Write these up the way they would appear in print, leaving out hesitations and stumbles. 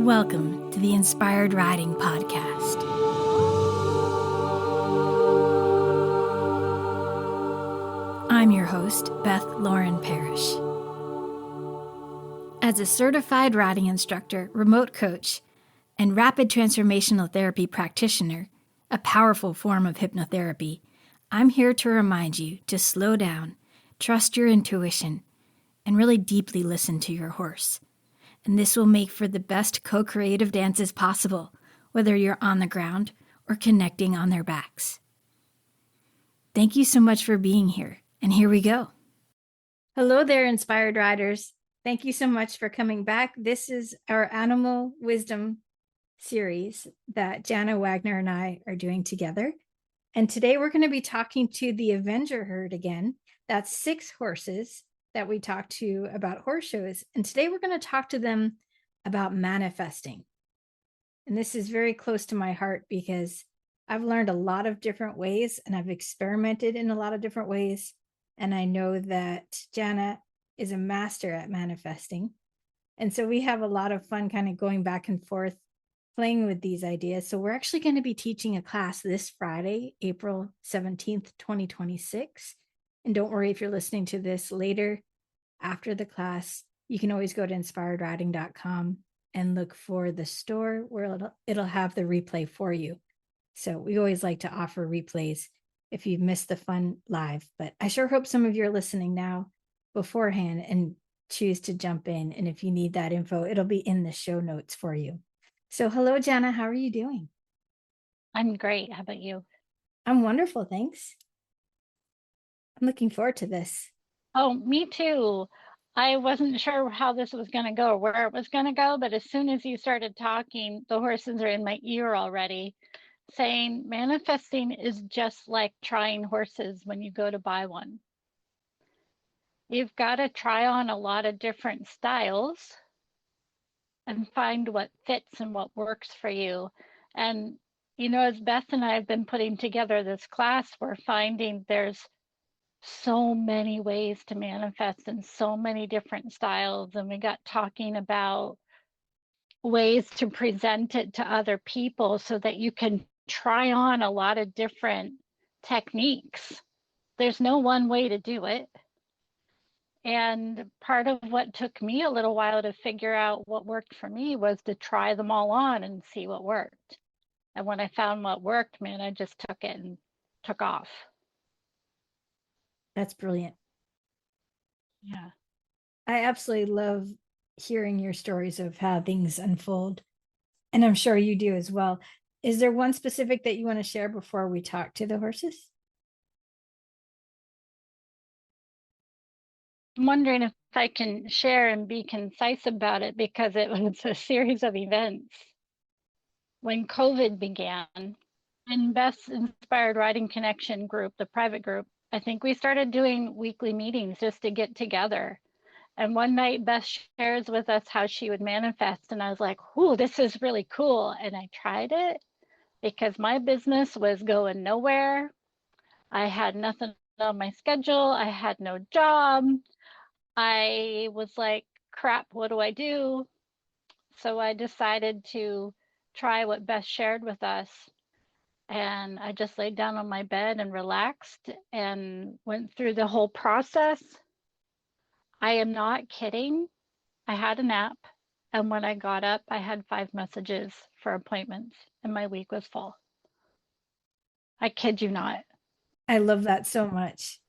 Welcome to the Inspired Riding Podcast. I'm your host, Beth Lauren Parrish. As a certified riding instructor, remote coach, and rapid transformational therapy practitioner, a powerful form of hypnotherapy, I'm here to remind you to slow down, trust your intuition, and really deeply listen to your horse. And this will make for the best co-creative dances possible, whether you're on the ground or connecting on their backs. Thank you so much for being here, and here we go. Hello there, Inspired Riders. Thank you so much for coming back. This is our Animal Wisdom series that Jana, Wagner, and I are doing together. And today we're going to be talking to the Avenger herd again. That's 6 horses that we talked to about horse shows. And today we're going to talk to them about manifesting. And this is very close to my heart because I've learned a lot of different ways and I've experimented in a lot of different ways. And I know that Jana is a master at manifesting. And so we have a lot of fun kind of going back and forth, playing with these ideas. So we're actually going to be teaching a class this Friday, April 17th, 2026. And don't worry if you're listening to this later after the class, you can always go to inspiredriding.com and look for the store where it'll have the replay for you. So we always like to offer replays if you've missed the fun live, but I sure hope some of you are listening now beforehand and choose to jump in. And if you need that info, it'll be in the show notes for you. So hello, Jana, how are you doing? I'm great. How about you? I'm wonderful, thanks. I'm looking forward to this. Oh, me too. I wasn't sure how this was going to go or where it was going to go, but as soon as you started talking, the horses are in my ear already saying manifesting is just like trying horses when you go to buy one. You've got to try on a lot of different styles and find what fits and what works for you. And, you know, as Beth and I have been putting together this class, we're finding there's so many ways to manifest in so many different styles. And we got talking about ways to present it to other people so that you can try on a lot of different techniques. There's no one way to do it. And part of what took me a little while to figure out what worked for me was to try them all on and see what worked. And when I found what worked, man, I just took it and took off. That's brilliant. Yeah. I absolutely love hearing your stories of how things unfold. And I'm sure you do as well. Is there one specific that you want to share before we talk to the horses? I'm wondering if I can share and be concise about it because it was a series of events. When COVID began, in Beth's Inspired Riding Connection group, the private group, I think we started doing weekly meetings just to get together. And one night Beth shares with us how she would manifest. And I was like, "Ooh, this is really cool." And I tried it because my business was going nowhere. I had nothing on my schedule. I had no job. I was like, crap, what do I do? So I decided to try what Beth shared with us. And I just laid down on my bed and relaxed and went through the whole process. I am not kidding. I had a nap. And when I got up, I had 5 messages for appointments and my week was full. I kid you not. I love that so much.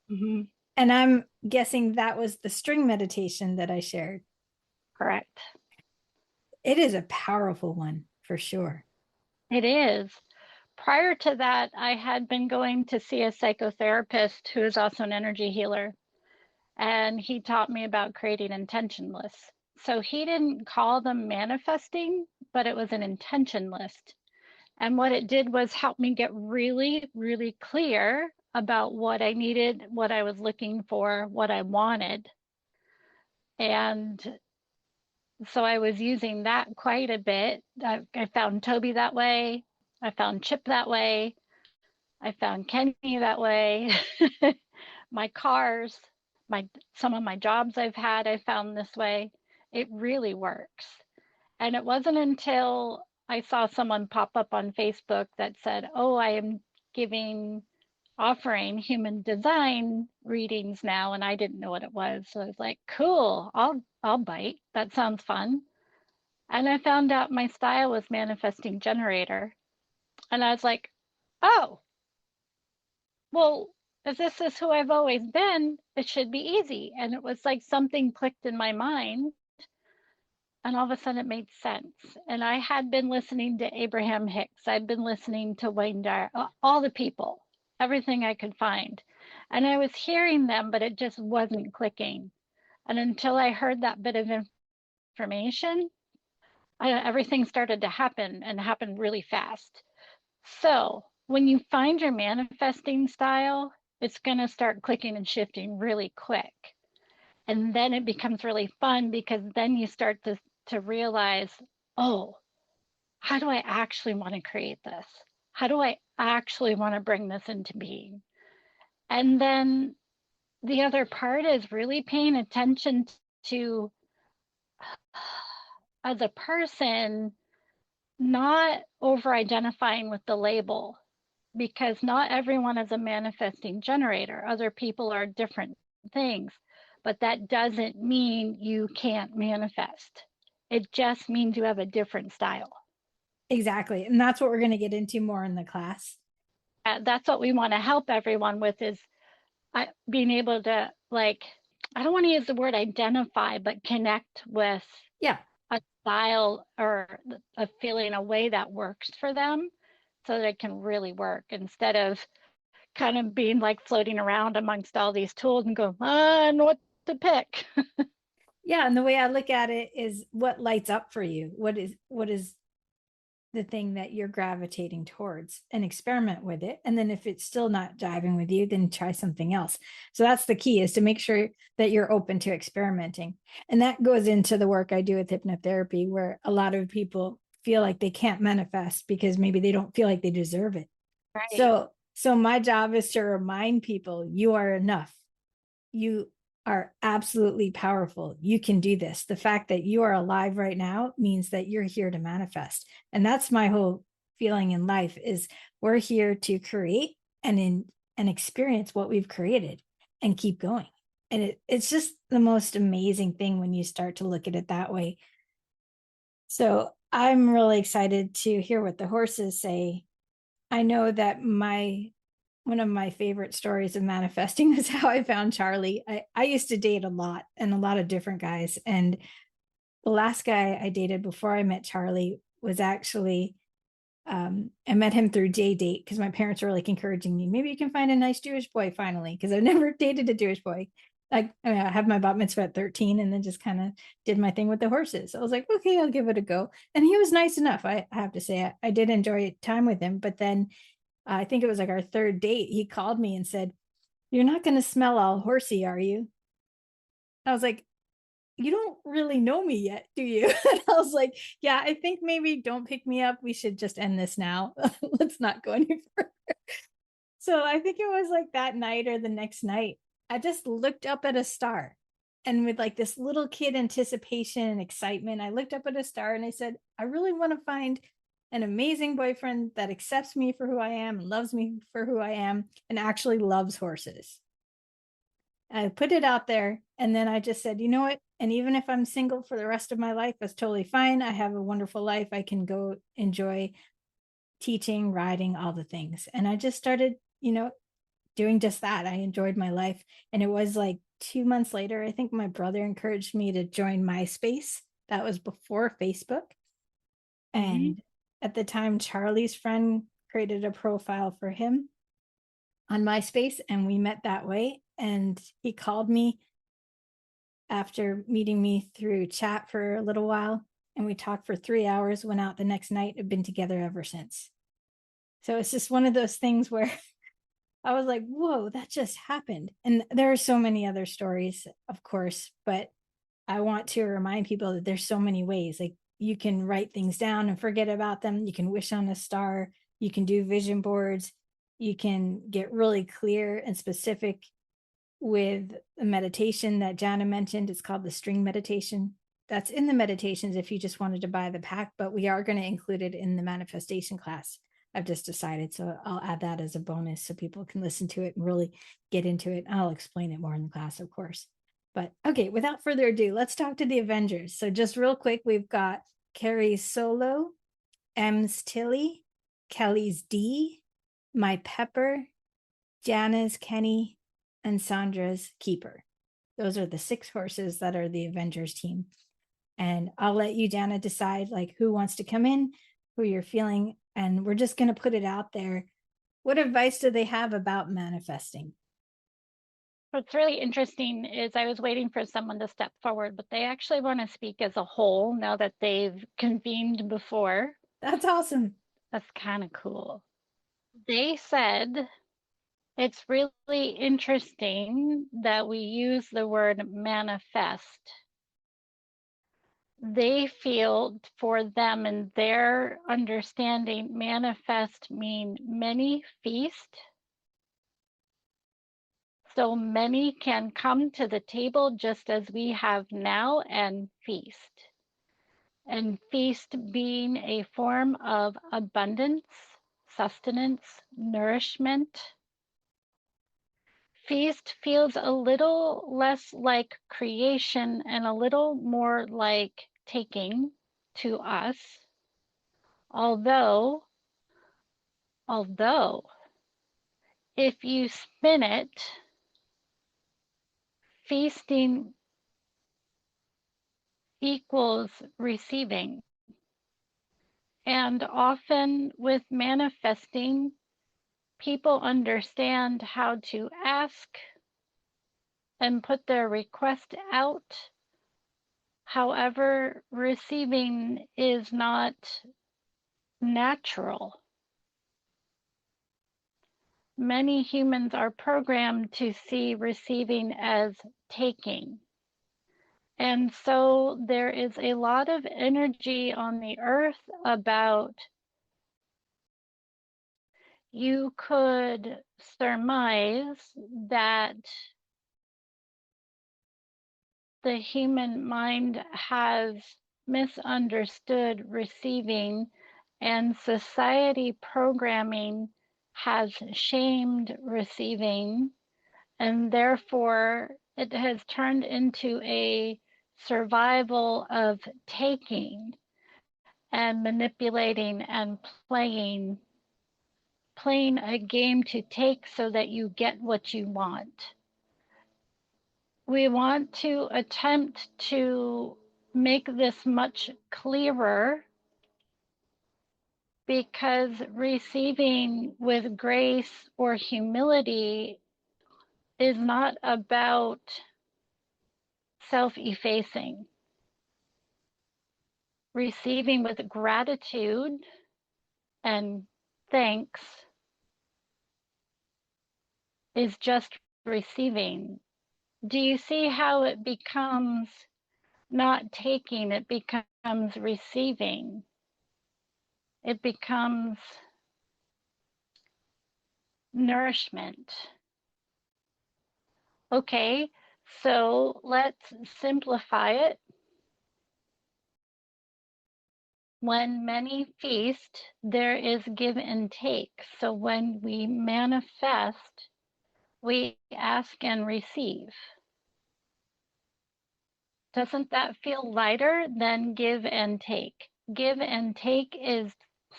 Mm-hmm. And I'm guessing that was the string meditation that I shared. Correct. It is a powerful one for sure. It is. Prior to that, I had been going to see a psychotherapist who is also an energy healer. And he taught me about creating intention lists. So he didn't call them manifesting, but it was an intention list. And what it did was help me get really, really clear about what I needed, what I was looking for, what I wanted. And so I was using that quite a bit. I found Toby that way. I found Chip that way. I found Kenny that way. My cars, some of my jobs I've had, I found this way. It really works. And it wasn't until I saw someone pop up on Facebook that said, "Oh, I am offering human design readings now," and I didn't know what it was. So I was like, "Cool, I'll bite. That sounds fun." And I found out my style was manifesting generator. And I was like, "Oh, well, if this is who I've always been, it should be easy." And it was like something clicked in my mind, and all of a sudden it made sense. And I had been listening to Abraham Hicks, I'd been listening to Wagner, all the people, everything I could find. And I was hearing them, but it just wasn't clicking. And until I heard that bit of information, everything started to happen and happen really fast. So when you find your manifesting style, it's going to start clicking and shifting really quick. And then it becomes really fun because then you start to realize, oh, how do I actually want to create this? How do I actually want to bring this into being? And then the other part is really paying attention to, as a person, not over identifying with the label, because not everyone is a manifesting generator. Other people are different things, but that doesn't mean you can't manifest. It just means you have a different style. Exactly. And that's what we're going to get into more in the class. That's what we want to help everyone with, is being able to, like, I don't want to use the word identify, but connect with a style or a feeling, a way that works for them, so that it can really work, instead of kind of being like floating around amongst all these tools and go, I don't know what to pick. Yeah. And the way I look at it is what lights up for you. What is the thing that you're gravitating towards, and experiment with it. And then if it's still not jiving with you, then try something else. So that's the key, is to make sure that you're open to experimenting. And that goes into the work I do with hypnotherapy, where a lot of people feel like they can't manifest because maybe they don't feel like they deserve it. Right. So my job is to remind people, you are enough. You are absolutely powerful. You can do this. The fact that you are alive right now means that you're here to manifest. And that's my whole feeling in life, is we're here to create and experience what we've created and keep going. And it's just the most amazing thing when you start to look at it that way. So I'm really excited to hear what the horses say. I know that one of my favorite stories of manifesting is how I found Charlie. I used to date a lot, and a lot of different guys. And the last guy I dated before I met Charlie was actually, I met him through JDate, because my parents were like encouraging me, maybe you can find a nice Jewish boy finally, because I've never dated a Jewish boy. I had my bat mitzvah at 13, and then just kind of did my thing with the horses. I was like, okay, I'll give it a go. And he was nice enough. I have to say, I did enjoy time with him. But then I think it was like our third date, he called me and said, "You're not going to smell all horsey, are you?" I was like, "You don't really know me yet, do you?" And I was like, "Yeah, I think maybe don't pick me up. We should just end this now. Let's not go any further." So I think it was like that night or the next night, I just looked up at a star. And with like this little kid anticipation and excitement, I looked up at a star and I said, "I really want to find an amazing boyfriend that accepts me for who I am and loves me for who I am and actually loves horses." I put it out there, and then I just said, you know what? And even if I'm single for the rest of my life, that's totally fine. I have a wonderful life. I can go enjoy teaching, riding, all the things. And I just started, doing just that. I enjoyed my life. And it was like 2 months later, I think my brother encouraged me to join MySpace. That was before Facebook. And at the time, Charlie's friend created a profile for him on MySpace, and we met that way. And he called me after meeting me through chat for a little while, and we talked for 3 hours, went out the next night, have been together ever since. So it's just one of those things where I was like, whoa, that just happened. And there are so many other stories, of course, but I want to remind people that there's so many ways. Like, you can write things down and forget about them. You can wish on a star. You can do vision boards. You can get really clear and specific with a meditation that Jana mentioned. It's called the string meditation. that's in the meditations if you just wanted to buy the pack, but we are going to include it in the manifestation class. I've just decided, so I'll add that as a bonus so people can listen to it and really get into it. I'll explain it more in the class, of course. But okay, without further ado, let's talk to the Avengers. So just real quick, we've got Carrie's Solo, M's Tilly, Kelly's D, my Pepper, Jana's Kenny, and Sandra's Keeper. Those are the 6 horses that are the Avengers team. And I'll let you, Jana, decide like who wants to come in, who you're feeling, and we're just going to put it out there. What advice do they have about manifesting? What's really interesting is I was waiting for someone to step forward, but they actually want to speak as a whole now that they've convened before. That's awesome. That's kind of cool. They said it's really interesting that we use the word manifest. They feel for them and their understanding, manifest mean many feast. So many can come to the table just as we have now and feast. And feast being a form of abundance, sustenance, nourishment. Feast feels a little less like creation and a little more like taking to us. Although, if you spin it, feasting equals receiving. And often with manifesting, people understand how to ask and put their request out. However, receiving is not natural. Many humans are programmed to see receiving as taking. And so there is a lot of energy on the earth about, you could surmise that the human mind has misunderstood receiving, and society programming has shamed receiving, and therefore it has turned into a survival of taking and manipulating and playing a game to take so that you get what you want. We want to attempt to make this much clearer, because receiving with grace or humility is not about self-effacing. Receiving with gratitude and thanks is just receiving. Do you see how it becomes not taking, it becomes receiving? It becomes nourishment. Okay, so let's simplify it. When many feast, there is give and take. So when we manifest, we ask and receive. Doesn't that feel lighter than give and take? Give and take is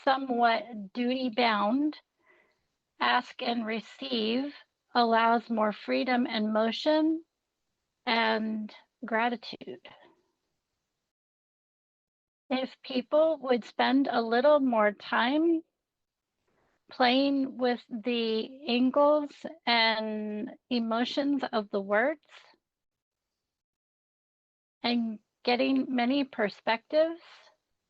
somewhat duty bound. Ask and receive allows more freedom and motion and gratitude. If people would spend a little more time playing with the angles and emotions of the words and getting many perspectives,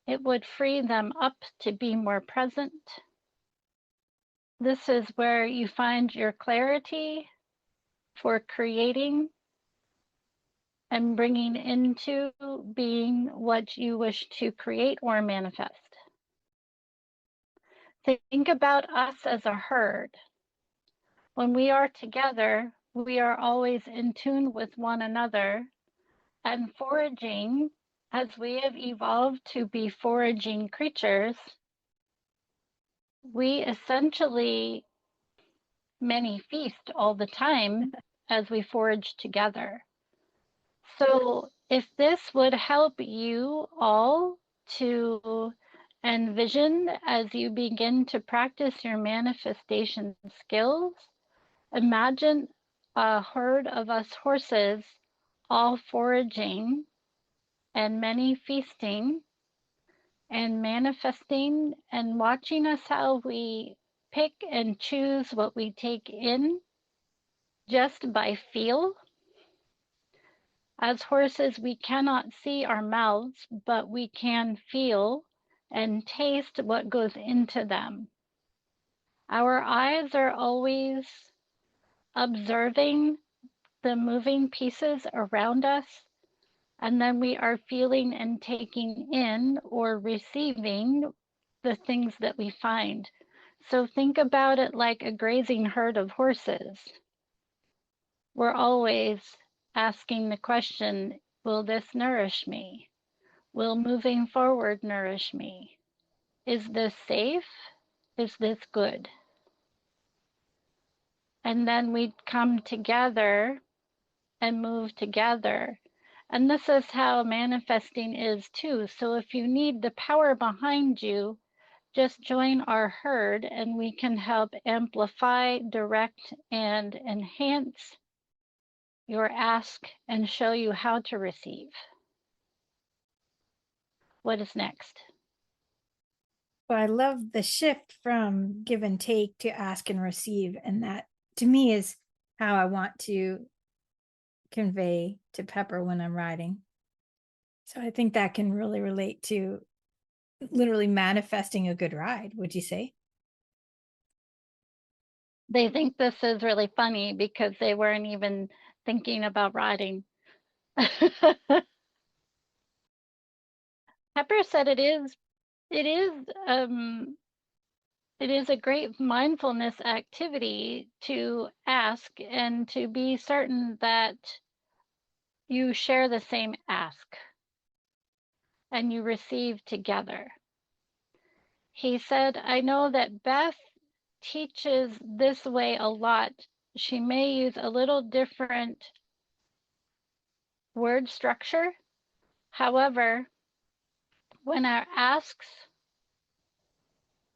it would free them up to be more present. This is where you find your clarity for creating and bringing into being what you wish to create or manifest. Think about us as a herd. When we are together, we are always in tune with one another and foraging as we have evolved to be foraging creatures, we essentially many feast all the time as we forage together. So if this would help you all to envision as you begin to practice your manifestation skills, imagine a herd of us horses all foraging and many feasting and manifesting and watching us how we pick and choose what we take in just by feel. As horses, we cannot see our mouths, but we can feel and taste what goes into them. Our eyes are always observing the moving pieces around us, and then we are feeling and taking in or receiving the things that we find. So think about it like a grazing herd of horses. We're always asking the question, will this nourish me? Will moving forward nourish me? Is this safe? Is this good? And then we come together and move together. And this is how manifesting is too. So if you need the power behind you, just join our herd and we can help amplify, direct, and enhance your ask and show you how to receive. What is next? Well, I love the shift from give and take to ask and receive. And that to me is how I want to convey to Pepper when I'm riding. So I think that can really relate to literally manifesting a good ride, would you say? They think this is really funny because they weren't even thinking about riding. Pepper said it is it is a great mindfulness activity to ask and to be certain that you share the same ask and you receive together. He said, I know that Beth teaches this way a lot. She may use a little different word structure. However, when our asks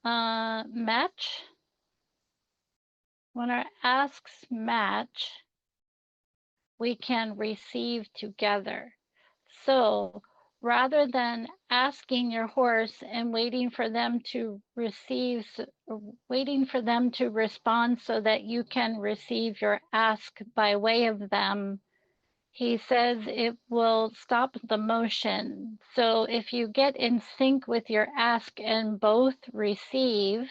match, when our asks match, we can receive together. So rather than asking your horse and waiting for them to receive, waiting for them to respond so that you can receive your ask by way of them, he says it will stop the motion. So if you get in sync with your ask and both receive,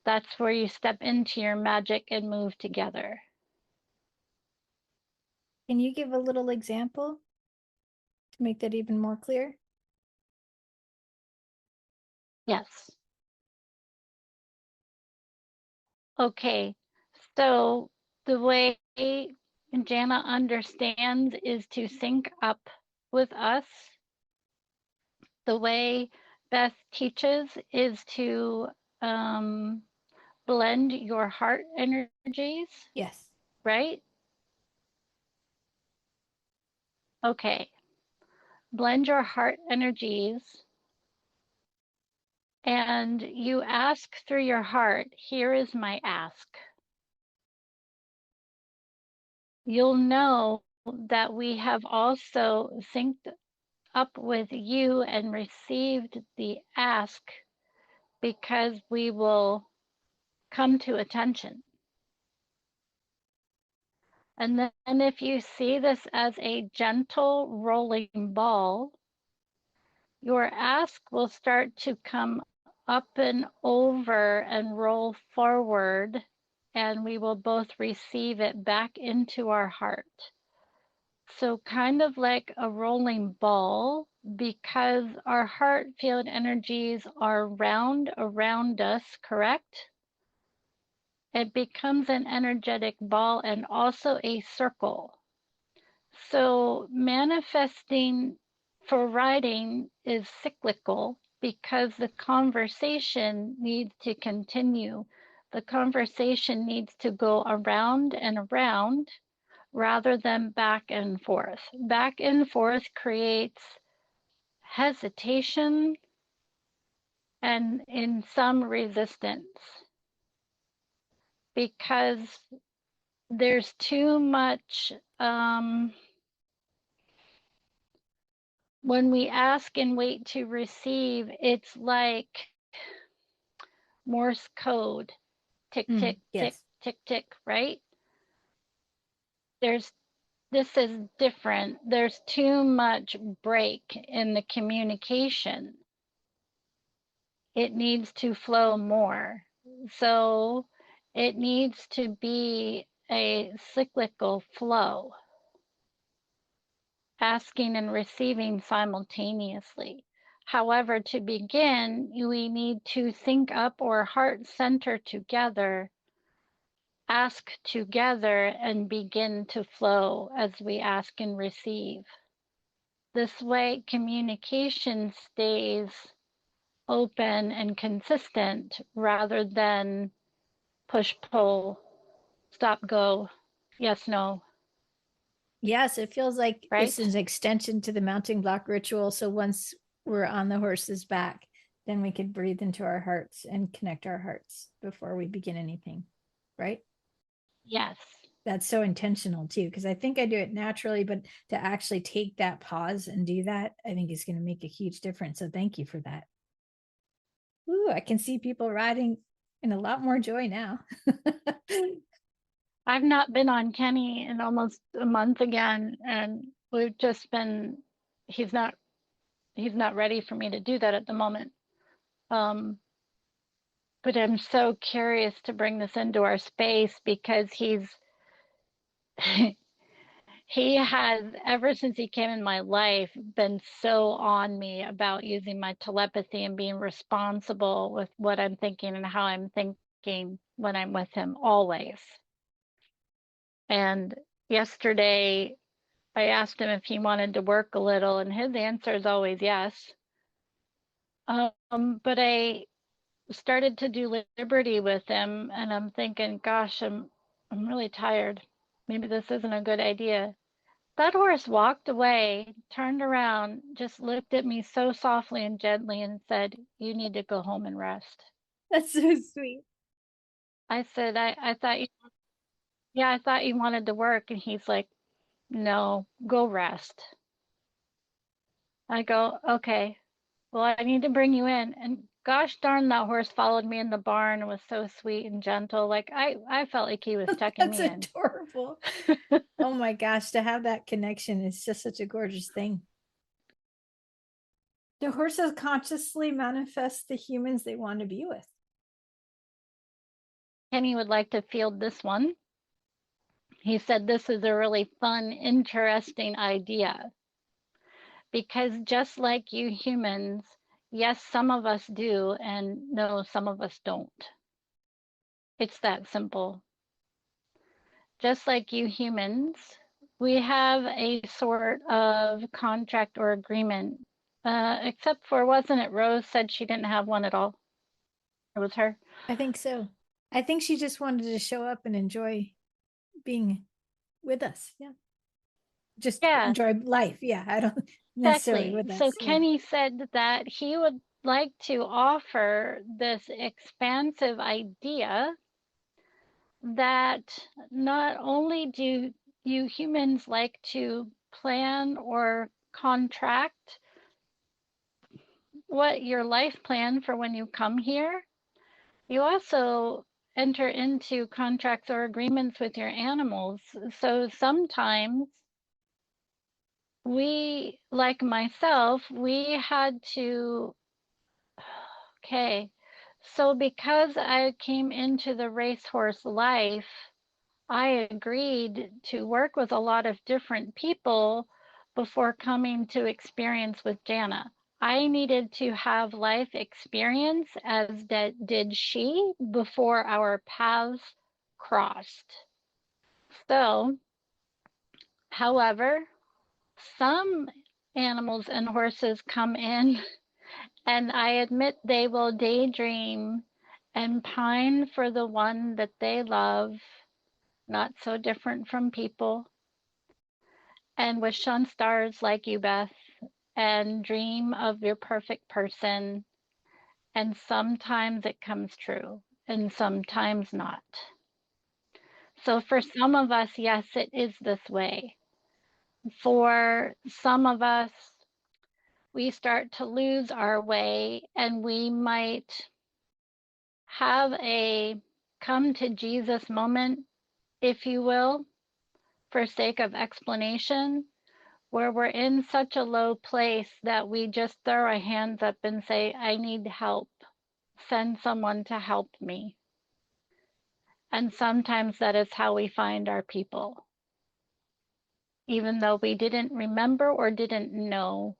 that's where you step into your magic and move together. Can you give a little example to make that even more clear? Yes. Okay. So the way Jana understands is to sync up with us. The way Beth teaches is to blend your heart energies, Yes. right? Okay. Blend your heart energies and you ask through your heart, here is my ask. You'll know that we have also synced up with you and received the ask because we will come to attention. And then if you see this as a gentle rolling ball, your ask will start to come up and over and roll forward, and we will both receive it back into our heart. So kind of like a rolling ball, because our heart field energies are round around us, correct? It becomes an energetic ball and also a circle. So manifesting for riding is cyclical because the conversation needs to continue. The conversation needs to go around and around rather than back and forth. Back and forth creates hesitation and in some resistance because there's too much when we ask and wait to receive, it's like Morse code, tick, tick, tick, Yes. tick, tick, right? This is different. There's too much break in the communication. It needs to flow more. So it needs to be a cyclical flow, asking and receiving simultaneously. However, to begin, we need to sync up or heart center together, ask together, and begin to flow as we ask and receive. This way, communication stays open and consistent rather than push, pull, stop, go, yes, no, Yes, it feels like it's right? an extension to the mounting block ritual. So once we're on the horse's back, then we could breathe into our hearts and connect our hearts before we begin anything, right? Yes. That's so intentional too, because I think I do it naturally, but to actually take that pause and do that, I think is going to make a huge difference. So thank you for that. Ooh, I can see people riding in a lot more joy now. I've not been on Kenny in almost a month again, and we've just been, he's not ready for me to do that at the moment. But I'm so curious to bring this into our space because he has, ever since he came in my life, been so on me about using my telepathy and being responsible with what I'm thinking and how I'm thinking when I'm with him always. And yesterday I asked him if he wanted to work a little, and his answer is always yes. But I started to do Liberty with him, and I'm thinking, gosh, I'm really tired. Maybe this isn't a good idea. That horse walked away, turned around, just looked at me so softly and gently and said, "You need to go home and rest." That's so sweet. I said, I thought you, yeah, I thought you wanted to work. And he's like, "No, go rest." I go, "Okay, well, I need to bring you in." And gosh darn, that horse followed me in the barn and was so sweet and gentle. Like I felt like he was tucking That's me in. adorable. Oh my gosh, to have that connection is just such a gorgeous thing. The horses consciously manifest the humans they want to be with. Kenny would like to field this one. He said, "This is a really fun, interesting idea." Because just like you humans, yes, some of us do, and no, some of us don't. It's that simple. Just like you humans, we have a sort of contract or agreement, except for, wasn't it Rose said she didn't have one at all? It was her. I think so. I think she just wanted to show up and enjoy being with us. Yeah. Just Yeah, enjoy life. Yeah. I don't necessarily exactly. with So us. Yeah. Kenny said that he would like to offer this expansive idea that not only do you humans like to plan or contract what your life plan for when you come here, you also enter into contracts or agreements with your animals. So sometimes we, like myself, we had to, okay, so because I came into the racehorse life, I agreed to work with a lot of different people before coming to experience with Jana. I needed to have life experience, as did she, before our paths crossed. So, however, some animals and horses come in, and I admit they will daydream and pine for the one that they love, not so different from people, and wish on stars like you, Beth, and dream of your perfect person. And sometimes it comes true, and sometimes not. So for some of us, yes, it is this way. For some of us, we start to lose our way, and we might have a come to Jesus moment, if you will, for sake of explanation, where we're in such a low place that we just throw our hands up and say, I need help. Send someone to help me. And sometimes that is how we find our people, even though we didn't remember or didn't know.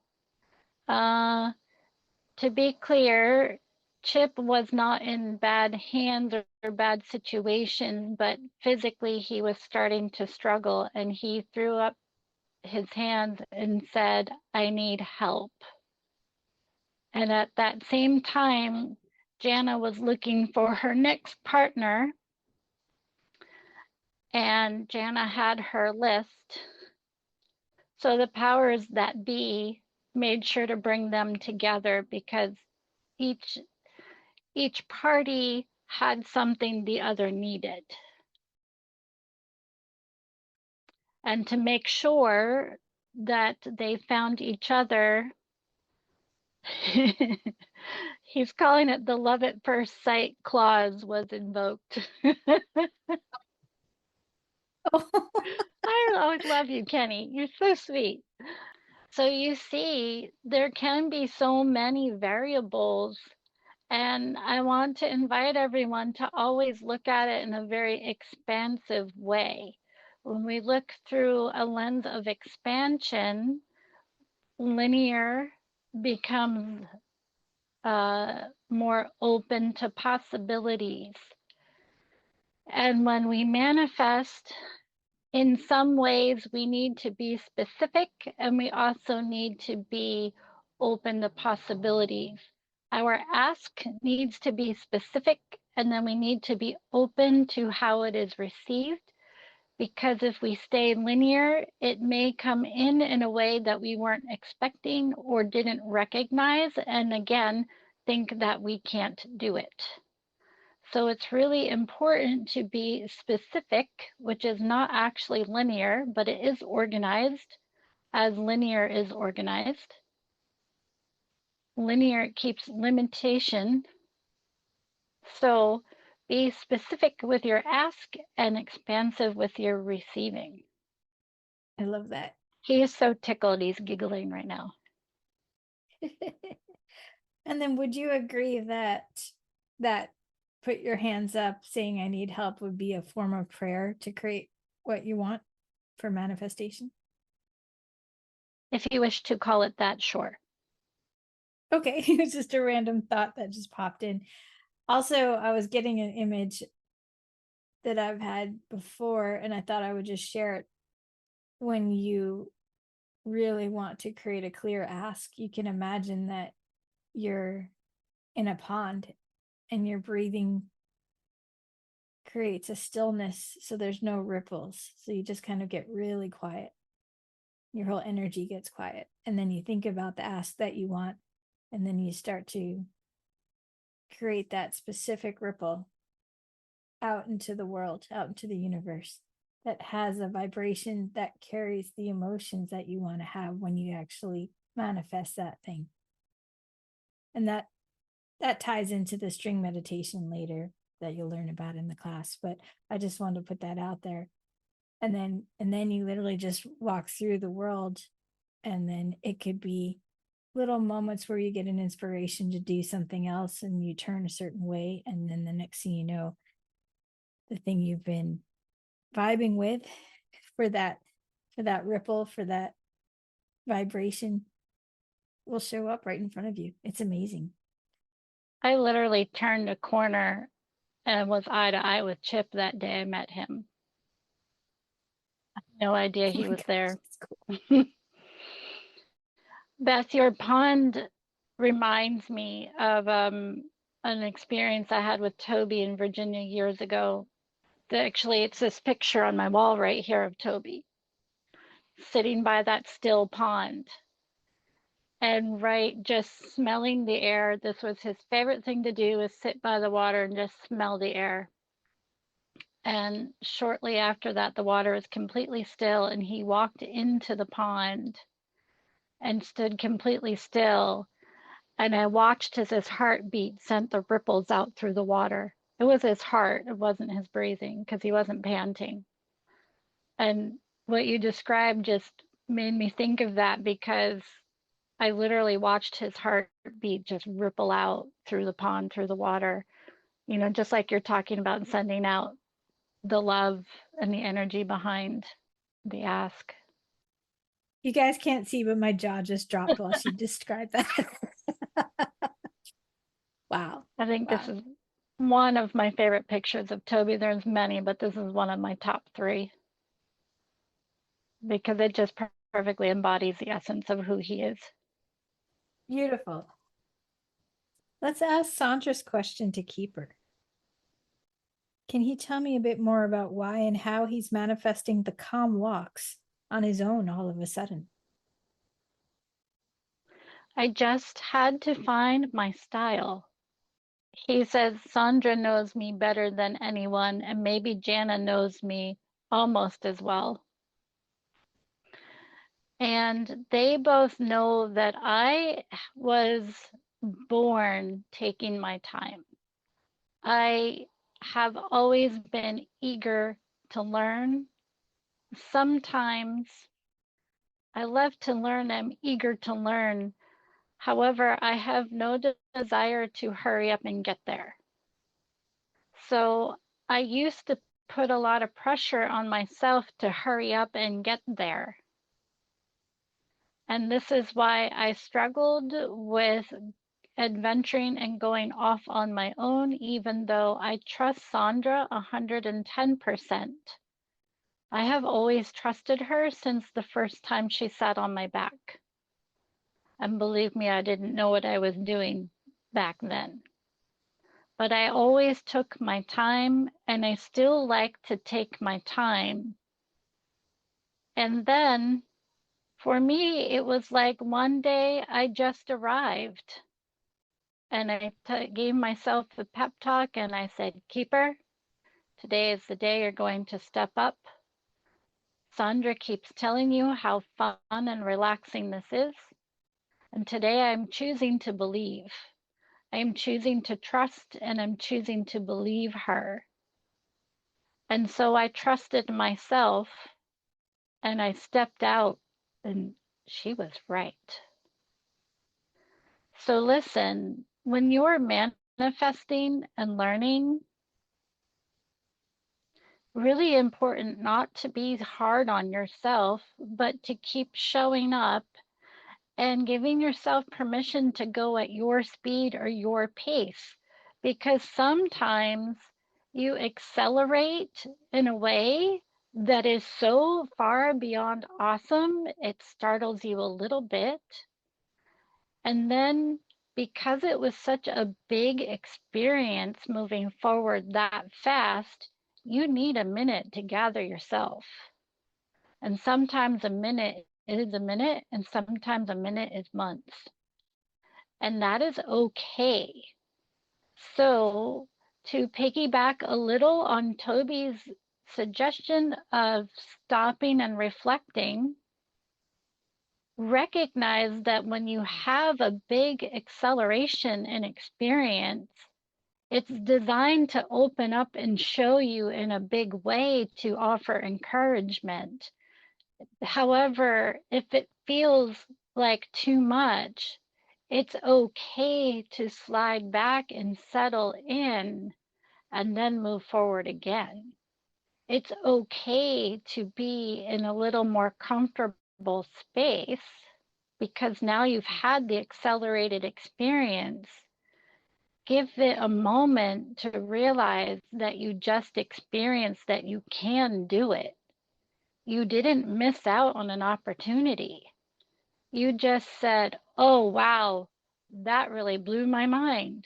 To be clear, Chip was not in bad hands or bad situations, but physically he was starting to struggle, and he threw up his hands and said, I need help. And at that same time, Jana was looking for her next partner, and Jana had her list. So the powers that be made sure to bring them together, because each party had something the other needed. And to make sure that they found each other, he's calling it the love at first sight clause was invoked. I always love you, Kenny. You're so sweet. So you see, there can be so many variables, and I want to invite everyone to always look at it in a very expansive way. When we look through a lens of expansion, linear becomes more open to possibilities. And when we manifest, in some ways, we need to be specific, and we also need to be open to possibilities. Our ask needs to be specific, and then we need to be open to how it is received. Because if we stay linear, it may come in a way that we weren't expecting or didn't recognize, and again, think that we can't do it. So it's really important to be specific, which is not actually linear, but it is organized as linear is organized. Linear keeps limitation. So be specific with your ask and expansive with your receiving. I love that. He is so tickled, he's giggling right now. And then would you agree that put your hands up saying I need help would be a form of prayer to create what you want for manifestation? If you wish to call it that, sure. Okay, it's just a random thought that just popped in. Also, I was getting an image that I've had before, and I thought I would just share it. When you really want to create a clear ask, you can imagine that you're in a pond and your breathing creates a stillness, so there's no ripples. So you just kind of get really quiet. Your whole energy gets quiet. And then you think about the ask that you want, and then you start to create that specific ripple out into the world, out into the universe, that has a vibration that carries the emotions that you want to have when you actually manifest that thing. And that ties into the string meditation later that you'll learn about in the class, but I just wanted to put that out there. And then you literally just walk through the world, and then it could be little moments where you get an inspiration to do something else and you turn a certain way, and then the next thing you know, the thing you've been vibing with for that ripple, for that vibration, will show up right in front of you. It's amazing. I literally turned a corner and was eye to eye with Chip that day I met him. No idea he was there. Cool. Beth, your pond reminds me of an experience I had with Toby in Virginia years ago. Actually, it's this picture on my wall right here of Toby sitting by that still pond and right just smelling the air. This was his favorite thing to do, was sit by the water and just smell the air. And shortly after that, the water was completely still, and he walked into the pond and stood completely still. And I watched as his heartbeat sent the ripples out through the water. It was his heart, it wasn't his breathing, because he wasn't panting. And what you described just made me think of that, because I literally watched his heartbeat just ripple out through the pond, through the water, just like you're talking about, sending out the love and the energy behind the ask. You guys can't see, but my jaw just dropped while she described that. Wow. I think Wow. this is one of my favorite pictures of Toby. There's many, but this is one of my top three because it just perfectly embodies the essence of who he is. Beautiful. Let's ask Sandra's question to Keeper. Can he tell me a bit more about why and how he's manifesting the calm walks on his own all of a sudden? I just had to find my style. He says Sandra knows me better than anyone, and maybe Jana knows me almost as well. And they both know that I was born taking my time. I have always been eager to learn. Sometimes I love to learn, I'm eager to learn. However, I have no desire to hurry up and get there. So I used to put a lot of pressure on myself to hurry up and get there. And this is why I struggled with adventuring and going off on my own, even though I trust Sandra 110%. I have always trusted her since the first time she sat on my back. And believe me, I didn't know what I was doing back then. But I always took my time, and I still like to take my time. And then for me, it was like one day I just arrived and I gave myself a pep talk and I said, Keeper, today is the day you're going to step up. Sandra keeps telling you how fun and relaxing this is. And today I'm choosing to believe. I'm choosing to trust, and I'm choosing to believe her. And so I trusted myself and I stepped out, and she was right. So listen, when you're manifesting and learning, really important not to be hard on yourself, but to keep showing up and giving yourself permission to go at your speed or your pace. Because sometimes you accelerate in a way that is so far beyond awesome, it startles you a little bit. And then because it was such a big experience moving forward that fast, you need a minute to gather yourself. And sometimes a minute is a minute, and sometimes a minute is months. And that is okay. So, to piggyback a little on Toby's suggestion of stopping and reflecting, recognize that when you have a big acceleration in experience, it's designed to open up and show you in a big way to offer encouragement. However, if it feels like too much, it's okay to slide back and settle in and then move forward again. It's okay to be in a little more comfortable space because now you've had the accelerated experience. Give it a moment to realize that you just experienced that you can do it. You didn't miss out on an opportunity. You just said, oh, wow, that really blew my mind.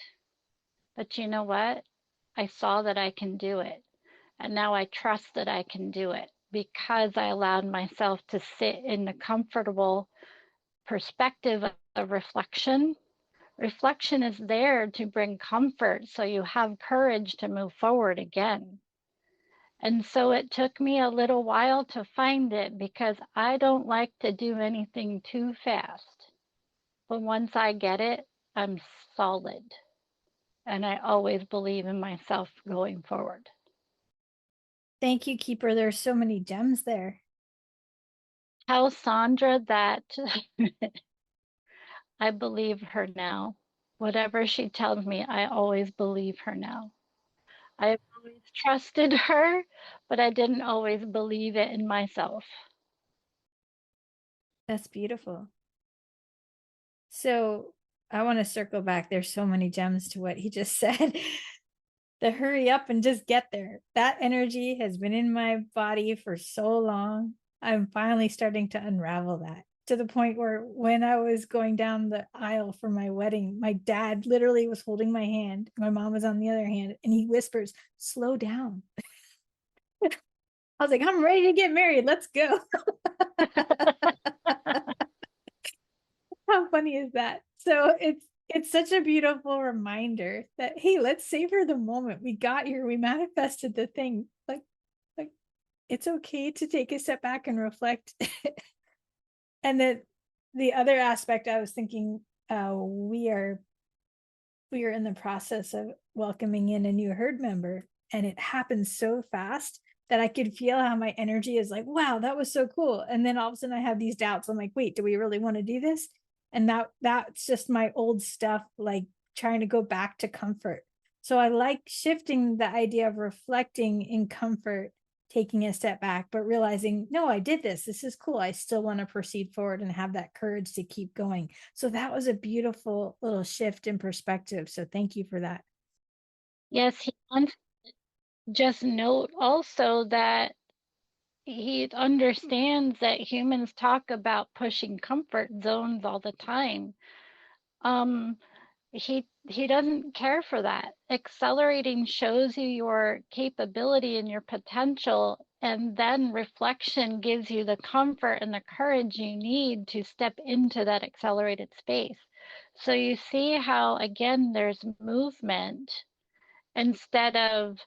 But you know what? I saw that I can do it. And now I trust that I can do it because I allowed myself to sit in the comfortable perspective of reflection. Reflection is there to bring comfort so you have courage to move forward again. And so it took me a little while to find it because I don't like to do anything too fast. But once I get it, I'm solid. And I always believe in myself going forward. Thank you, Keeper. There's so many gems there. Tell Sandra that I believe her now. Whatever she tells me, I always believe her now. I've always trusted her, but I didn't always believe it in myself. That's beautiful. So I want to circle back. There's so many gems to what he just said. The hurry up and just get there. That energy has been in my body for so long. I'm finally starting to unravel that to the point where when I was going down the aisle for my wedding, my dad literally was holding my hand. My mom was on the other hand, and he whispers, "Slow down." I was like, "I'm ready to get married. Let's go." How funny is that? So it's such a beautiful reminder that hey, let's savor the moment. We got here, we manifested the thing. Like it's okay to take a step back and reflect. And then the other aspect I was thinking, we are in the process of welcoming in a new herd member, and it happens so fast that I could feel how my energy is like, wow, that was so cool. And then all of a sudden I have these doubts. I'm like, wait, do we really want to do this? And that's just my old stuff, like trying to go back to comfort. So I like shifting the idea of reflecting in comfort, taking a step back, but realizing, no, I did this. This is cool. I still want to proceed forward and have that courage to keep going. So that was a beautiful little shift in perspective. So thank you for that. Yes, he wants just note also that he understands that humans talk about pushing comfort zones all the time. Um, he doesn't care for that. Accelerating shows you your capability and your potential, and then reflection gives you the comfort and the courage you need to step into that accelerated space. So you see how again there's movement instead of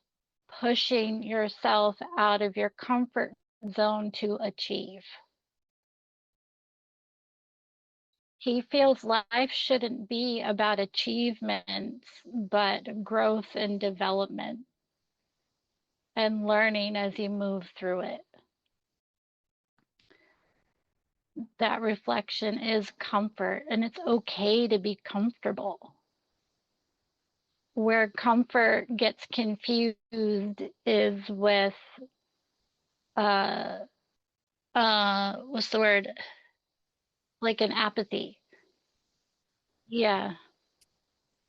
pushing yourself out of your comfort zone to achieve. He feels life shouldn't be about achievements, but growth and development and learning as you move through it. That reflection is comfort, and it's okay to be comfortable. Where comfort gets confused is with uh what's the word? Like an apathy. Yeah.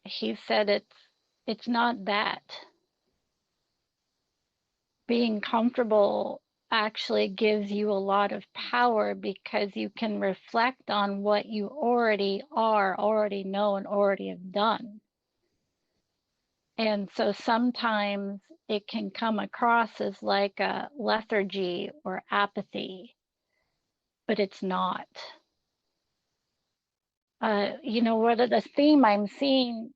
He said it's not that. Being comfortable actually gives you a lot of power because you can reflect on what you already are, already know, and already have done. And so sometimes it can come across as like a lethargy or apathy, but it's not. What the theme I'm seeing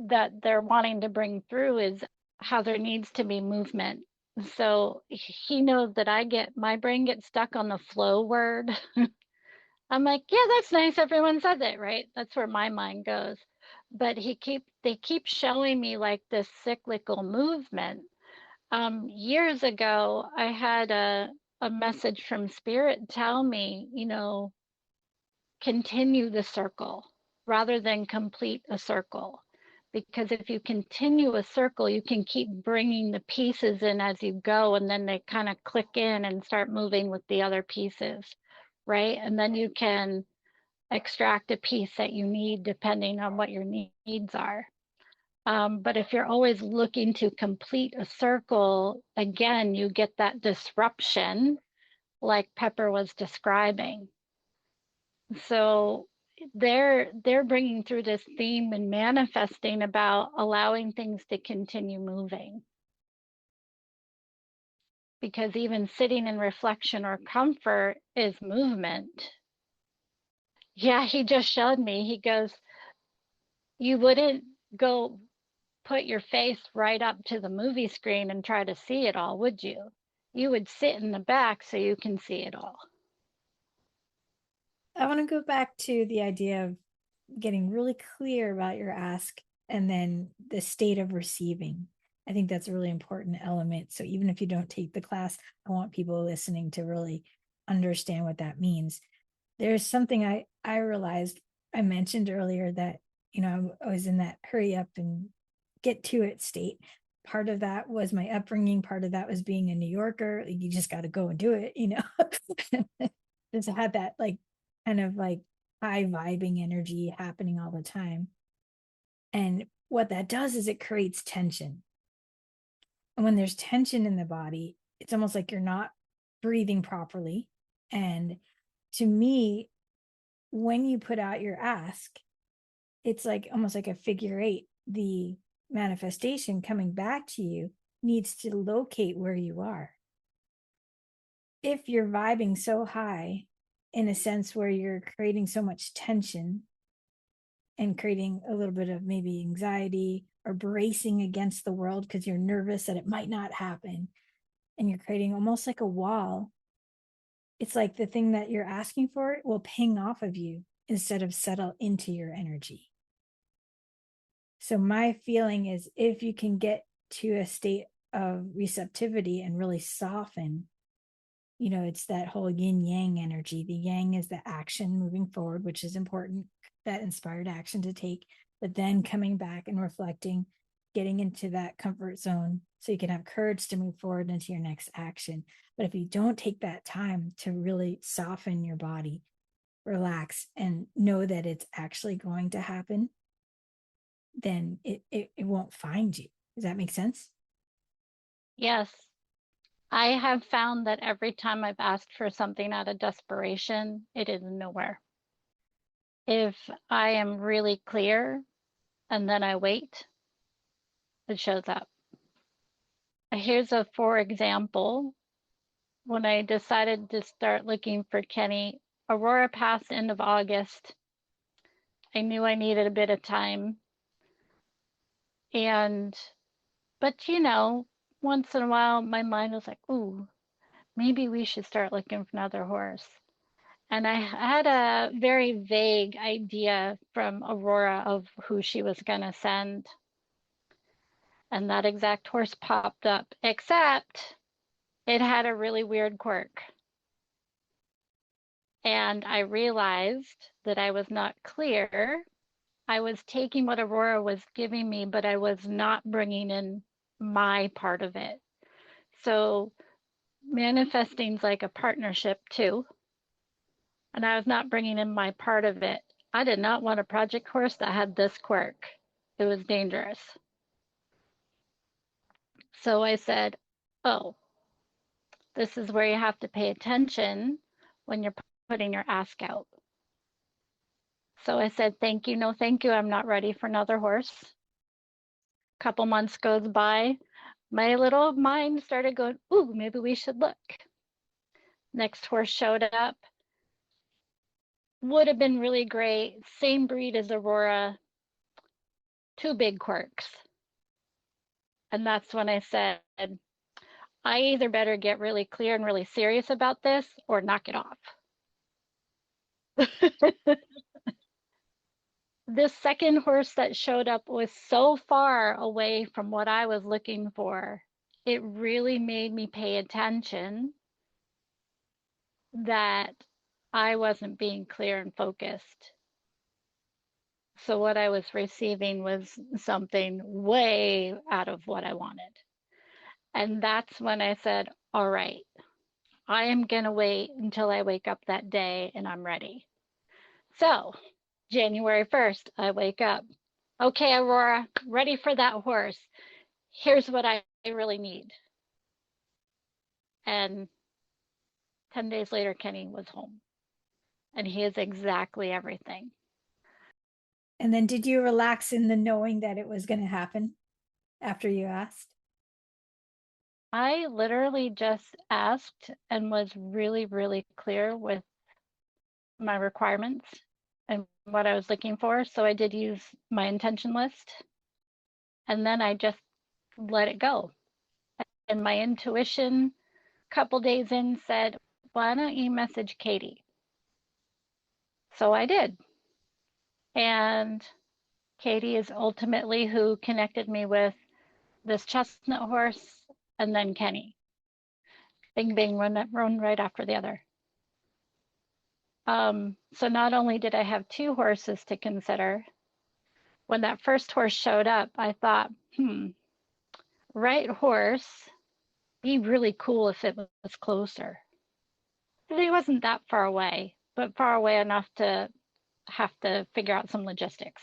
that they're wanting to bring through is how there needs to be movement. So he knows that my brain gets stuck on the flow word. I'm like, yeah, that's nice. Everyone says it, right? That's where my mind goes. But they keep showing me like this cyclical movement. Years ago, I had a message from Spirit tell me, continue the circle rather than complete a circle. Because if you continue a circle, you can keep bringing the pieces in as you go, and then they kind of click in and start moving with the other pieces, right? And then you can extract a piece that you need depending on what your needs are. But if you're always looking to complete a circle, again, you get that disruption like Pepper was describing. So they're bringing through this theme and manifesting about allowing things to continue moving. Because even sitting in reflection or comfort is movement. Yeah, he just showed me. He goes, you wouldn't go put your face right up to the movie screen and try to see it all, would you? You would sit in the back so you can see it all. I want to go back to the idea of getting really clear about your ask and then the state of receiving. I think that's a really important element. So even if you don't take the class, I want people listening to really understand what that means. There's something I realized. I mentioned earlier that, I was in that hurry up and get to it state. Part of that was my upbringing, part of that was being a New Yorker. You just got to go and do it. Just had that like kind of like high vibing energy happening all the time. And what that does is it creates tension. And when there's tension in the body, it's almost like you're not breathing properly. And to me, when you put out your ask, it's like almost like a figure eight. The manifestation coming back to you needs to locate where you are. If you're vibing so high, in a sense where you're creating so much tension and creating a little bit of maybe anxiety or bracing against the world because you're nervous that it might not happen, and you're creating almost like a wall, it's like the thing that you're asking for will ping off of you instead of settle into your energy. So my feeling is if you can get to a state of receptivity and really soften, it's that whole yin yang energy. The yang is the action moving forward, which is important, that inspired action to take, but then coming back and reflecting, getting into that comfort zone so you can have courage to move forward into your next action. But if you don't take that time to really soften your body, relax, and know that it's actually going to happen, then it won't find you. Does that make sense? Yes, I have found that every time I've asked for something out of desperation, it is nowhere. If I am really clear and then I wait, it shows up. Here's a for example. When I decided to start looking for Kenny, Aurora passed end of August. I knew I needed a bit of time. But once in a while, my mind was like, ooh, maybe we should start looking for another horse. And I had a very vague idea from Aurora of who she was going to send. And that exact horse popped up, except it had a really weird quirk. And I realized that I was not clear. I was taking what Aurora was giving me, but I was not bringing in my part of it. So manifesting's like a partnership too. And I was not bringing in my part of it. I did not want a project horse that had this quirk. It was dangerous. So I said, oh, this is where you have to pay attention when you're putting your ask out. So I said, thank you, no thank you. I'm not ready for another horse. A couple months goes by. My little mind started going, ooh, maybe we should look. Next horse showed up. Would have been really great. Same breed as Aurora. Two big quirks. And that's when I said, I either better get really clear and really serious about this or knock it off. This second horse that showed up was so far away from what I was looking for. It really made me pay attention that I wasn't being clear and focused. So what I was receiving was something way out of what I wanted. And that's when I said, all right, I am going to wait until I wake up that day and I'm ready. So January 1st, I wake up. Okay, Aurora, ready for that horse. Here's what I really need. And 10 days later, Kenny was home. and he is exactly everything. And then did you relax in the knowing that it was going to happen after you asked? I literally just asked and was really, really clear with my requirements and what I was looking for. So I did use my intention list, and then I just let it go. And my intuition, a couple days in, said, why don't you message Katie? So I did. And Katie is ultimately who connected me with this chestnut horse and then Kenny. Bing, bing, run right after the other. So not only did I have two horses to consider, when that first horse showed up, I thought, right horse, be really cool if it was closer. He wasn't that far away, but far away enough to have to figure out some logistics.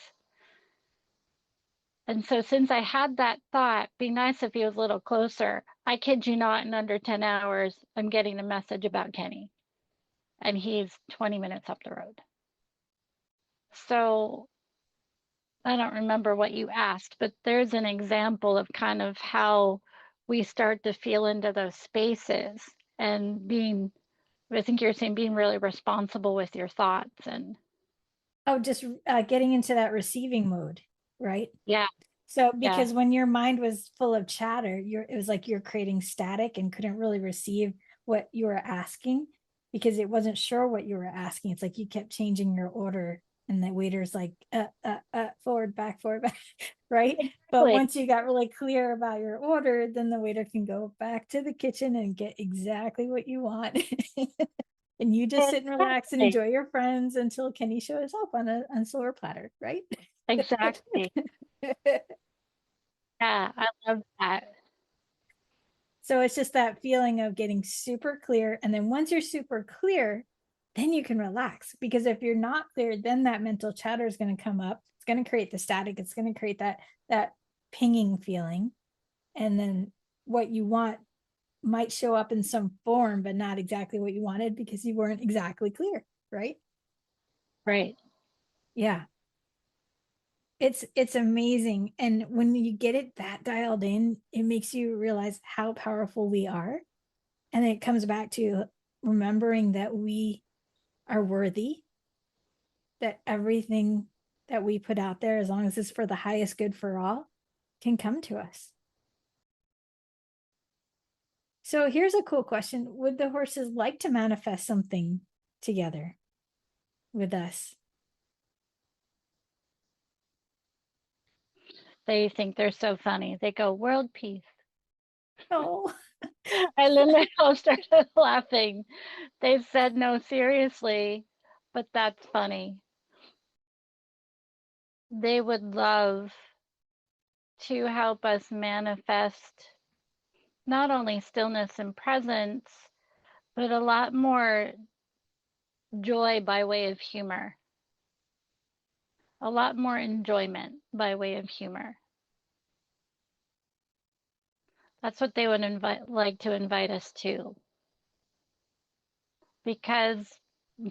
And so since I had that thought, be nice if he was a little closer, I kid you not, in under 10 hours, I'm getting a message about Kenny. And he's 20 minutes up the road. So I don't remember what you asked, but there's an example of kind of how we start to feel into those spaces and being, I think you're saying being really responsible with your thoughts. And Oh, just getting into that receiving mode, right? yeah, So yeah, because when your mind was full of chatter, it was like you're creating static and couldn't really receive what you were asking because it wasn't sure what you were asking. It's like you kept changing your order and the waiter's like forward, back, right? But exactly. once you got really clear about your order, then the waiter can go back to the kitchen and get exactly what you want. And you just sit and relax and Exactly. enjoy your friends until Kenny shows up on silver platter, right? Exactly. Yeah, I love that. So it's just that feeling of getting super clear. And then once you're super clear, then you can relax. Because if you're not clear, then that mental chatter is going to come up. It's going to create the static. It's going to create that pinging feeling. And then what you want might show up in some form, but not exactly what you wanted because you weren't exactly clear, right? Right. Yeah. It's amazing. And when you get it that dialed in, it makes you realize how powerful we are. And it comes back to remembering that we are worthy, that everything that we put out there, as long as it's for the highest good for all, can come to us. So here's a cool question. Would the horses like to manifest something together with us? They think they're so funny. They go, world peace. Oh, And then they all started laughing. They said, no, seriously, but that's funny. They would love to help us manifest not only stillness and presence, but a lot more joy by way of humor, a lot more enjoyment by way of humor. That's what they would like to invite us to, because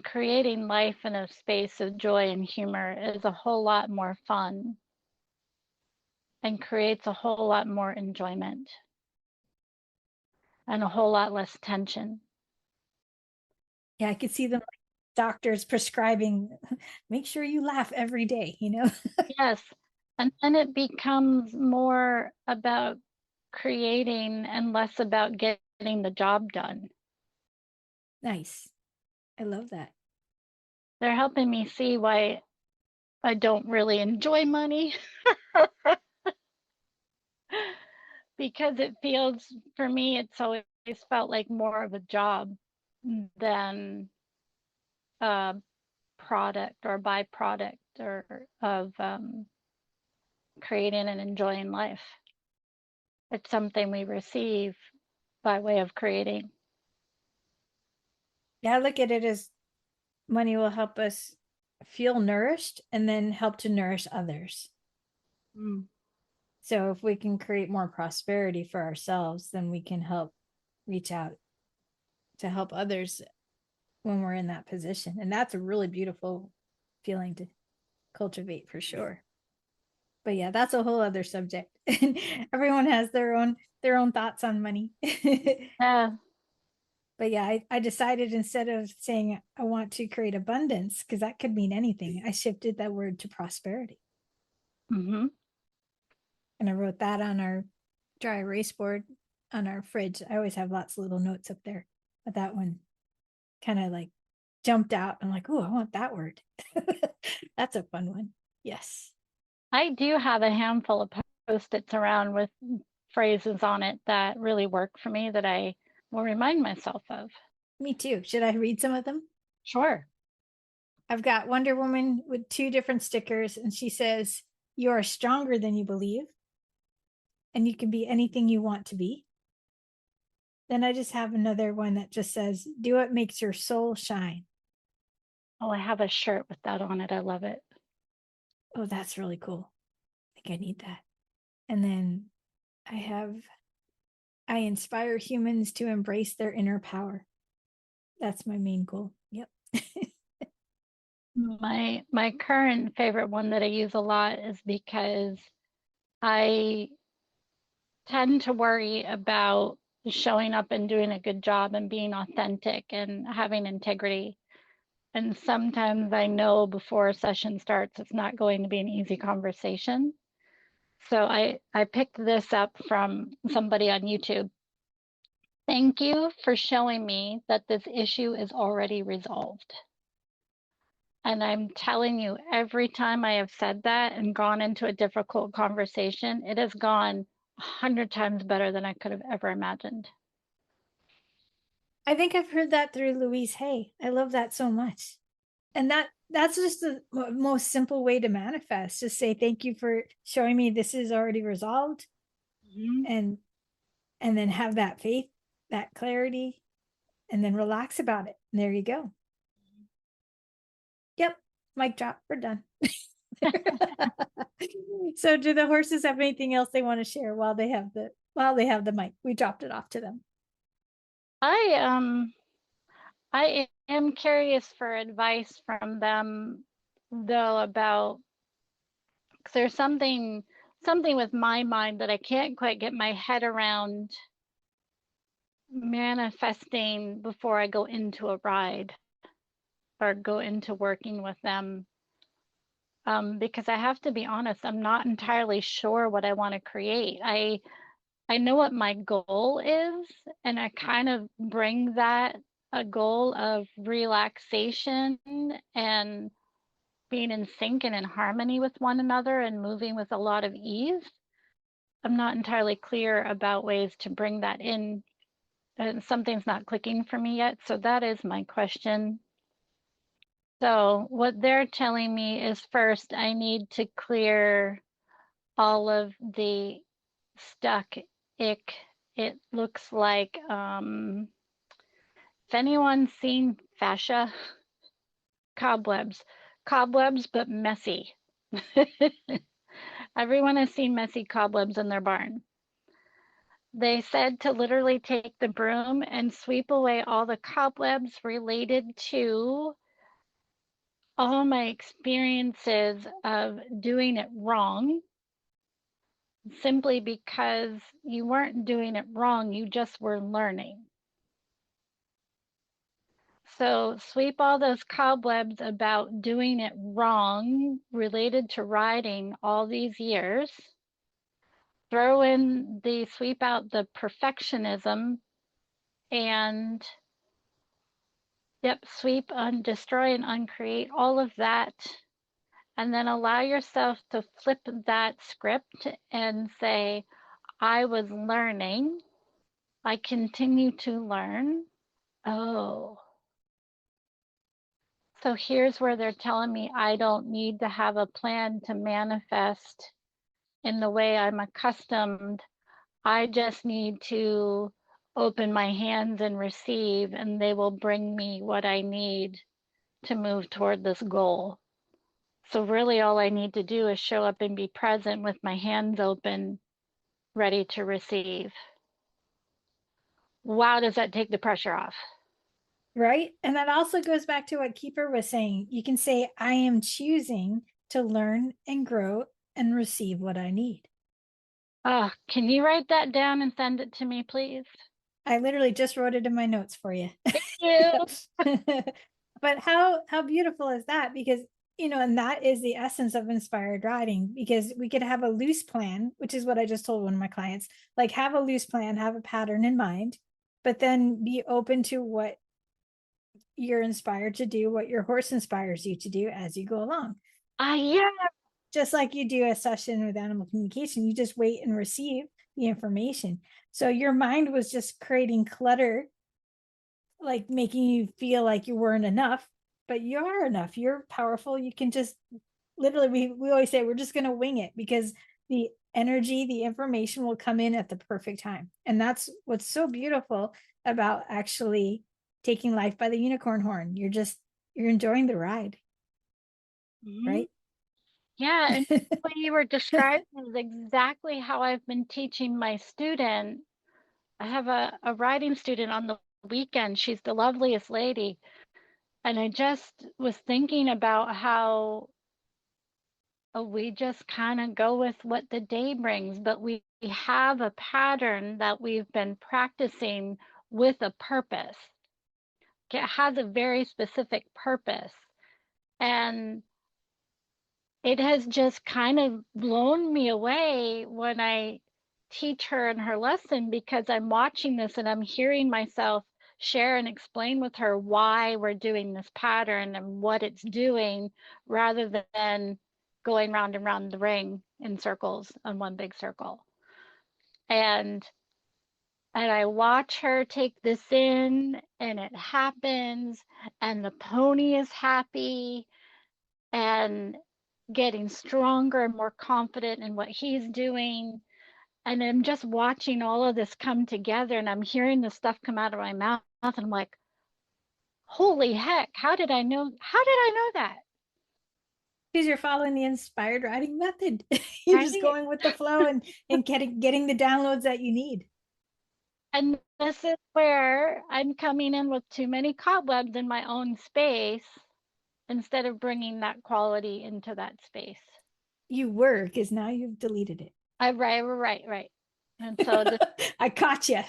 creating life in a space of joy and humor is a whole lot more fun and creates a whole lot more enjoyment and a whole lot less tension. yeah, I could see them like doctors prescribing, make sure you laugh every day, you know? Yes. And then it becomes more about creating and less about getting the job done. Nice. I love that. They're helping me see why I don't really enjoy money because it feels, for me, it's always felt like more of a job than a product or byproduct or of creating and enjoying life. It's something we receive by way of creating. Yeah, I look at it as money will help us feel nourished and then help to nourish others. Mm. So if we can create more prosperity for ourselves, then we can help reach out to help others when we're in that position. And that's a really beautiful feeling to cultivate for sure. But yeah, that's a whole other subject. And everyone has their own thoughts on money. Yeah. But yeah, I decided instead of saying I want to create abundance, because that could mean anything, I shifted that word to prosperity. Mm-hmm. And I wrote that on our dry erase board on our fridge. I always have lots of little notes up there. But that one kind of like jumped out. I'm like, oh, I want that word. That's a fun one. Yes. I do have a handful of post-its around with phrases on it that really work for me that I will remind myself of. Me too. Should I read some of them? Sure. I've got Wonder Woman with 2 different stickers, and she says, "You are stronger than you believe, and you can be anything you want to be." Then I just have another one that just says, "Do what makes your soul shine." Oh, I have a shirt with that on it. I love it. Oh, that's really cool. I think I need that. And then I have, I inspire humans to embrace their inner power. That's my main goal. Yep. My current favorite one that I use a lot is because I tend to worry about showing up and doing a good job and being authentic and having integrity. And sometimes I know before a session starts, it's not going to be an easy conversation. So I picked this up from somebody on YouTube. Thank you for showing me that this issue is already resolved. And I'm telling you, every time I have said that and gone into a difficult conversation, it has gone 100 times better than I could have ever imagined. I think I've heard that through Louise Hay. I love that so much. And that's just the most simple way to manifest. Just say thank you for showing me this is already resolved, Mhm. and then have that faith, that clarity, and then relax about it. And there you go. Yep. Mic drop. We're done. So do the horses have anything else they want to share while they have the mic? We dropped it off to them. I I am curious for advice from them though about because there's something with my mind that I can't quite get my head around manifesting before I go into a ride or go into working with them. Because I have to be honest, I'm not entirely sure what I want to create. I know what my goal is, and I kind of bring that a goal of relaxation and being in sync and in harmony with one another and moving with a lot of ease. I'm not entirely clear about ways to bring that in. And something's not clicking for me yet. So that is my question. So what they're telling me is first, I need to clear all of the stuck ick. It looks like, if anyone's seen fascia, cobwebs, cobwebs, but messy. Everyone has seen messy cobwebs in their barn. They said to literally take the broom and sweep away all the cobwebs related to all my experiences of doing it wrong, simply because you weren't doing it wrong, you just were learning. So sweep all those cobwebs about doing it wrong related to riding all these years. Throw in the sweep out the perfectionism and yep, sweep, destroy and uncreate all of that. And then allow yourself to flip that script and say, I was learning. I continue to learn. Oh, so here's where they're telling me I don't need to have a plan to manifest in the way I'm accustomed. I just need to open my hands and receive, and they will bring me what I need to move toward this goal. So really all I need to do is show up and be present with my hands open, ready to receive. Wow, does that take the pressure off? Right. And that also goes back to what Keeper was saying. You can say, I am choosing to learn and grow and receive what I need. Can you write that down and send it to me, please? I literally just wrote it in my notes for you. Thank you. But how beautiful is that? Because and that is the essence of inspired writing, because we could have a loose plan, which is what I just told one of my clients, like have a loose plan, have a pattern in mind, but then be open to what you're inspired to do, what your horse inspires you to do as you go along. Yeah. Just like you do a session with animal communication, you just wait and receive the information. So your mind was just creating clutter, like making you feel like you weren't enough, but you are enough. You're powerful. You can just literally, we always say we're just going to wing it, because the energy, the information will come in at the perfect time. And that's what's so beautiful about actually taking life by the unicorn horn. You're enjoying the ride, right? Yeah, and what you were describing is exactly how I've been teaching my student. I have a writing student on the weekend. She's the loveliest lady. And I just was thinking about how we just kind of go with what the day brings, but we have a pattern that we've been practicing with a purpose. It has a very specific purpose. And it has just kind of blown me away when I teach her in her lesson, because I'm watching this and I'm hearing myself share and explain with her why we're doing this pattern and what it's doing, rather than going round and round the ring in circles on one big circle. And I watch her take this in, and it happens, and the pony is happy and getting stronger and more confident in what he's doing. And I'm just watching all of this come together, and I'm hearing the stuff come out of my mouth, and I'm like, holy heck, how did I know that? Because you're following the inspired writing method. You're just Right? going with the flow and getting the downloads that you need. And this is where I'm coming in with too many cobwebs in my own space instead of bringing that quality into that space. You were, because now you've deleted it. Right. And so this, I caught you.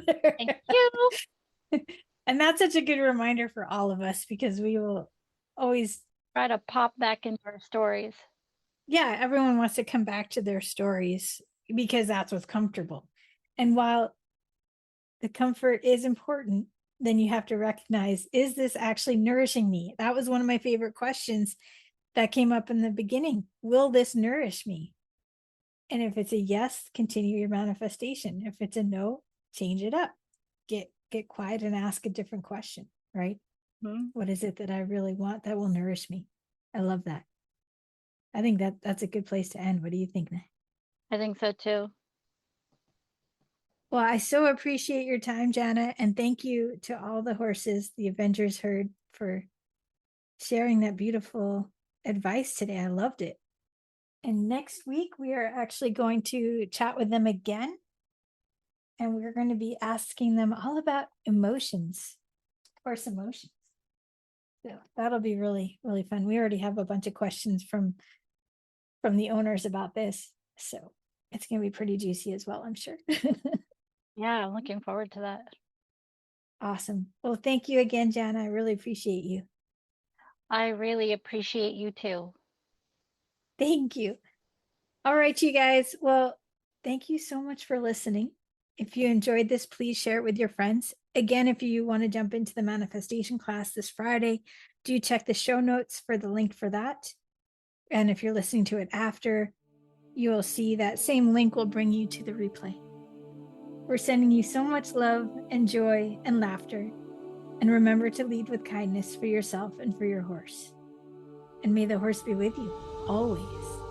thank you. And that's such a good reminder for all of us, because we will always, Try to pop back into our stories. yeah, everyone wants to come back to their stories because that's what's comfortable. And while the comfort is important, then you have to recognize, is this actually nourishing me? That was one of my favorite questions that came up in the beginning. Will this nourish me? And if it's a yes, continue your manifestation. If it's a no, change it up. Get quiet and ask a different question, right? Mm-hmm. What is it that I really want that will nourish me? I love that. I think that's a good place to end. What do you think, Nay? I think so too. Well, I so appreciate your time, Jana, and thank you to all the horses the Avengers herd for sharing that beautiful advice today. I loved it. And next week, we are actually going to chat with them again. And we're going to be asking them all about emotions, horse emotions. So that'll be really, really fun. We already have a bunch of questions from the owners about this. So it's going to be pretty juicy as well, I'm sure. Yeah, I'm looking forward to that. Awesome. Well, thank you again, Jana. I really appreciate you. I really appreciate you too. Thank you. All right, you guys. Well, thank you so much for listening. If you enjoyed this, please share it with your friends. Again, if you want to jump into the manifestation class this Friday, do check the show notes for the link for that. And if you're listening to it after, you will see that same link will bring you to the replay. We're sending you so much love and joy and laughter. And remember to lead with kindness for yourself and for your horse. And may the horse be with you always.